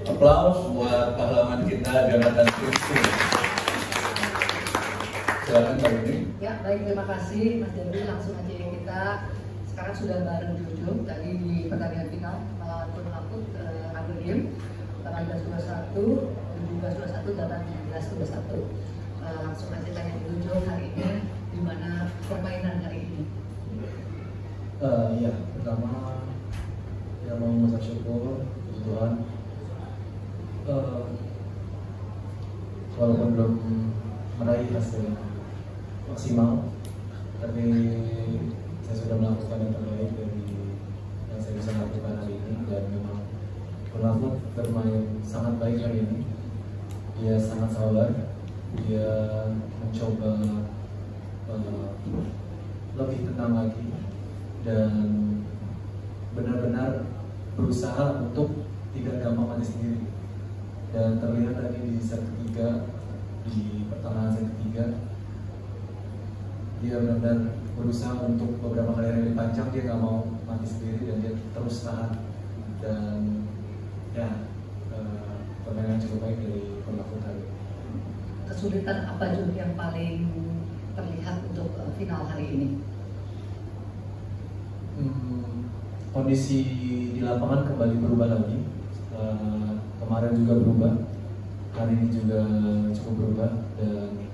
Aplaus buat pahlawan kita Jonathan Christie. Silakan Mbak Yuni. Ya, baik, terima kasih Mas Dewi. Langsung aja kita sekarang sudah bareng di ujung tadi di pertandingan final melawan Purnaput Agrium tanggal 11/21, 17/21 dan 18/21. Langsung aja tanya di ujung hari ini gimana permainan hari ini. Ya, pertama ya mau mengucap syukur puji Tuhan. Walaupun belum meraih hasil maksimal, tapi saya sudah melakukan yang terbaik dari yang saya bisa lakukan hari ini, dan memang Purnaput bermain sangat baik hari ini. Dia sangat sabar, dia mencoba lebih tenang lagi dan benar-benar berusaha untuk tidak gampang mati sendiri. Dan terlihat tadi di set ketiga, di pertengahan set ketiga, dia benar-benar berusaha untuk beberapa kali rally panjang, dia nggak mau mati sendiri dan dia terus tahan. Dan ya, permainan cukup baik dari Purnaput tadi. Kesulitan apa juga yang paling terlihat untuk final hari ini? Kondisi di lapangan kembali berubah lagi. Kemarin juga berubah, hari ini juga cukup berubah, dan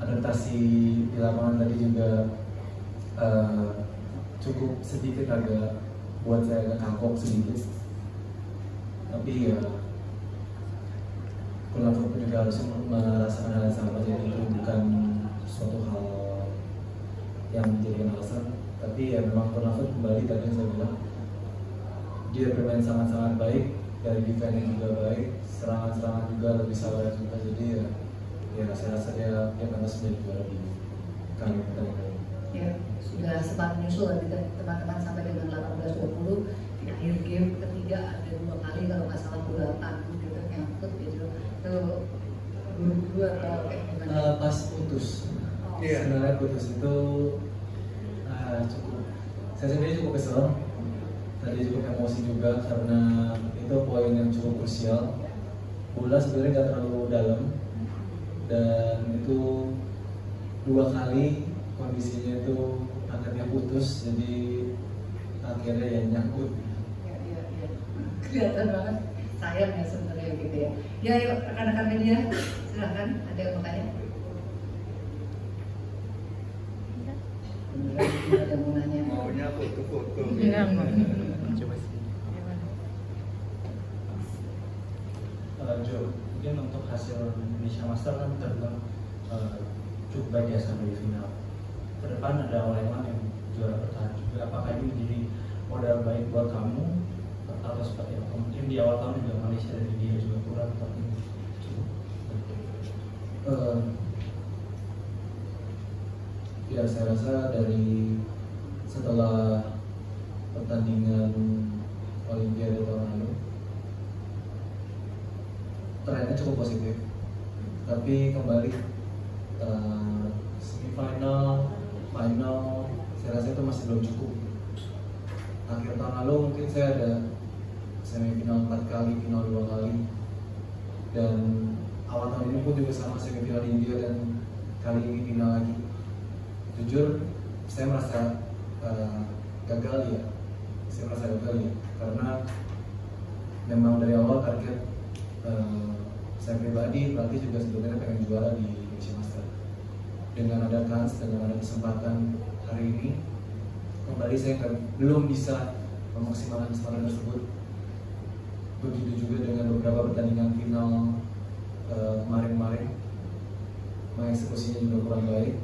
adaptasi di lapangan tadi juga cukup sedikit agak buat saya agak kagok sedikit. Tapi ya Purnaput juga harus merasakan hal yang sama, jadi itu bukan suatu hal yang menjadikan alasan. Tapi ya memang Purnaput kembali tadi yang saya bilang, dia bermain sangat-sangat baik, dari defending juga baik, serangan-serangan juga lebih sabar juga. Jadi ya saya rasa dia pantas menjadi juara di kali ini. Ya, sudah sempat menyusul teman-teman sampai dengan 18-20 di akhir game ketiga ada 2 kali kalau nggak salah bola tangguh gitu nyangkut gitu. Itu dua atau kayak gimana? Pas putus, sebenarnya putus itu cukup, saya sendiri cukup kesel. Tadi cukup emosi juga karena itu poin yang cukup krusial. Bola sebenarnya nggak terlalu dalam, dan itu 2 kali kondisinya itu akhirnya putus, jadi akhirnya ya nyangkut. Ya. Kelihatan banget sayang ya sebenarnya gitu ya. Ya, yuk rekan-rekan media silahkan, ada yang mau tanya? Ada mau nanya? Maunya foto-foto. Coba sih. Jo, mungkin untuk hasil Indonesia Master kan terbilang cukup baik ya sampai di final. Ke depan ada Oleman yang juara bertahan juga. Apakah ini menjadi modal baik buat kamu atau seperti apa? Mungkin di awal tahun juga Malaysia dan India juga kurang, tapi Ya, saya rasa dari setelah pertandingan Olimpiade tahun lalu, trennya cukup positif. Tapi kembali semifinal, final, saya rasa itu masih belum cukup. Akhir tahun lalu mungkin saya ada semifinal 4 kali, final 2 kali, dan awal tahun ini pun juga sama, semifinal India dan kali ini final lagi. Jujur, saya merasa gagal ya. Karena memang dari awal target saya pribadi, pelatih juga sebenarnya pengen juara di Indonesia Master. Dengan ada kans, dengan ada kesempatan hari ini, kembali saya belum bisa memaksimalkan kesempatan tersebut. Begitu juga dengan beberapa pertandingan final kemarin-kemarin, mengeksekusinya juga kurang baik.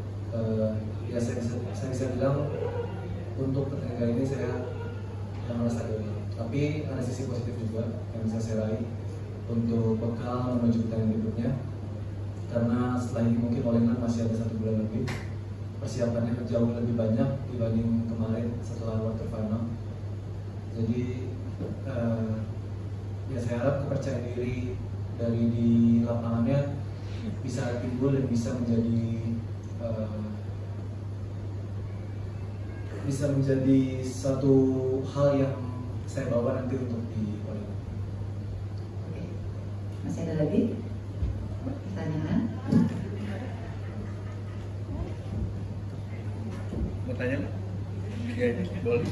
Ya saya bisa bilang untuk pertandingan kali ini saya merasa gagal. Tapi ada sisi positif juga yang bisa saya raih untuk bekal menuju pertandingan berikutnya. Karena setelah ini mungkin Oleman masih ada 1 bulan lebih, persiapannya jauh lebih banyak dibanding kemarin setelah quarter final. Jadi ya saya harap kepercayaan diri dari di lapangannya bisa timbul dan bisa menjadi satu hal yang saya bawa nanti untuk di Olimpiade. Oke. Masih ada lagi pertanyaan? Mau tanya? Ya, boleh.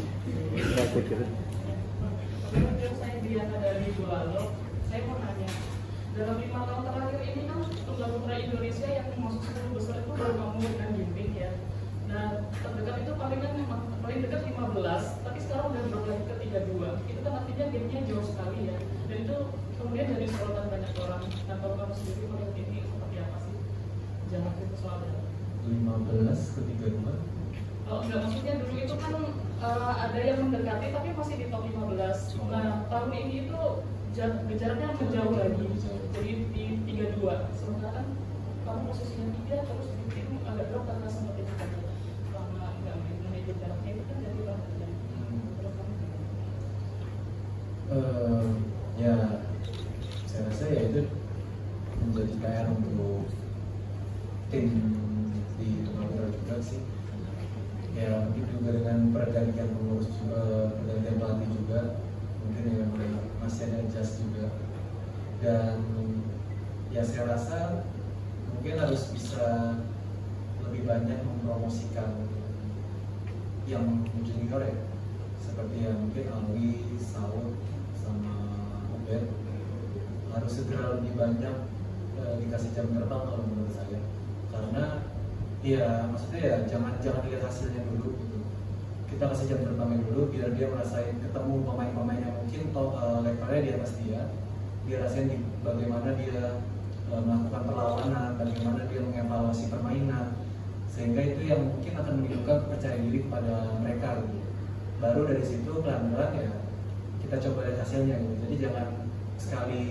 Takut gitu. Saya Diana dari Bulalo. Saya mau nanya, dalam 5 tahun terakhir ini kan tunggal putra Indonesia yang masuk 10 besar itu baru kamu dan Ginting ya. Nah, terdekat itu paling dekat 15, tapi sekarang udah drop lagi ke 32. Itu kan artinya gapnya jauh sekali ya. Dan itu kemudian jadi sorotan banyak orang. Nah, kalau kamu sendiri melihat ini seperti apa sih? Jangan itu soalnya. 15 ke 32. Oh, enggak, maksudnya dulu itu kan ada yang mendekati tapi masih di top 15. Nah, tahun ini itu jaraknya menjauh lagi. Jadi di 32. Sementara kan kamu posisinya 3 terus di tim agak drop karena sempat itu tadi. Karena enggak manajer jaraknya itu kan jadi banget ya. Terus kamu gimana? Ya, saya rasa ya itu menjadi PR untuk tim di Tunggal juga sih. Ya mungkin juga dengan pergantian pengurus juga, pergantian pelatih juga, mungkin ya masih ada adjust juga. Dan ya saya rasa mungkin harus bisa lebih banyak mempromosikan yang junior ya, seperti yang mungkin Alwi, Saud, sama Ubed harus segera lebih banyak dikasih jam terbang kalau menurut saya, karena ya maksudnya ya jangan lihat hasilnya dulu gitu. Kita kasih jam terbangnya dulu biar dia merasain ketemu pemain-pemain yang mungkin levelnya di atas dia rasain bagaimana dia melakukan perlawanan, bagaimana dia mengevaluasi permainan, sehingga itu yang mungkin akan menunjukkan percaya diri kepada mereka gitu. Baru dari situ pelan-pelan ya kita coba lihat hasilnya gitu. Jadi jangan sekali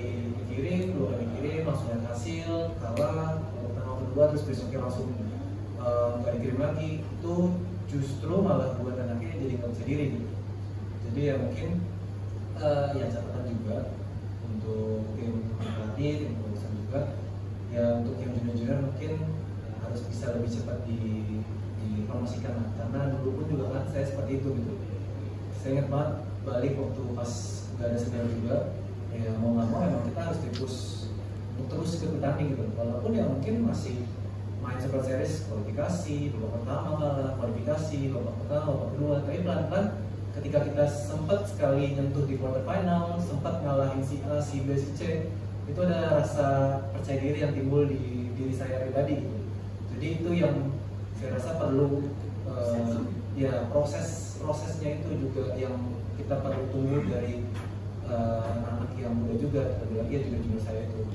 dikirim, 2 kali dikirim langsung lihat hasil, kalah, pertama kedua terus besoknya langsung nggak dikirim lagi, itu justru malah buat anaknya jadi nggak bisa diri gitu. Jadi ya mungkin ya catatan juga untuk tim pelatih, tim pengurusan juga ya, untuk yang junior mungkin harus bisa lebih cepat dipromosikan lah. Karena dulu pun juga kan saya seperti itu gitu. Saya ingat banget balik waktu pas nggak ada senior juga, ya mau nggak mau emang kita harus di-push untuk terus ikut bertanding gitu. Walaupun ya mungkin masih main Super Series kualifikasi, babak pertama kalah, kualifikasi, babak pertama, babak kedua, tapi pelan-pelan ketika kita sempat sekali nyentuh di quarter final, sempat ngalahin si A, si B, si C, itu ada rasa percaya diri yang timbul di diri saya pribadi gitu. Jadi itu yang saya rasa perlu ya prosesnya itu juga yang kita perlu tunggu dari anak-anak yang muda juga, terlebih lagi juga saya itu.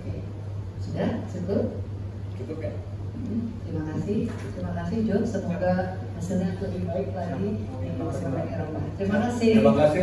Oke. Sudah cukup? Cukup ya? Terima kasih John. Semoga hasilnya lebih baik lagi di Eropa. Terima kasih. Terima kasih.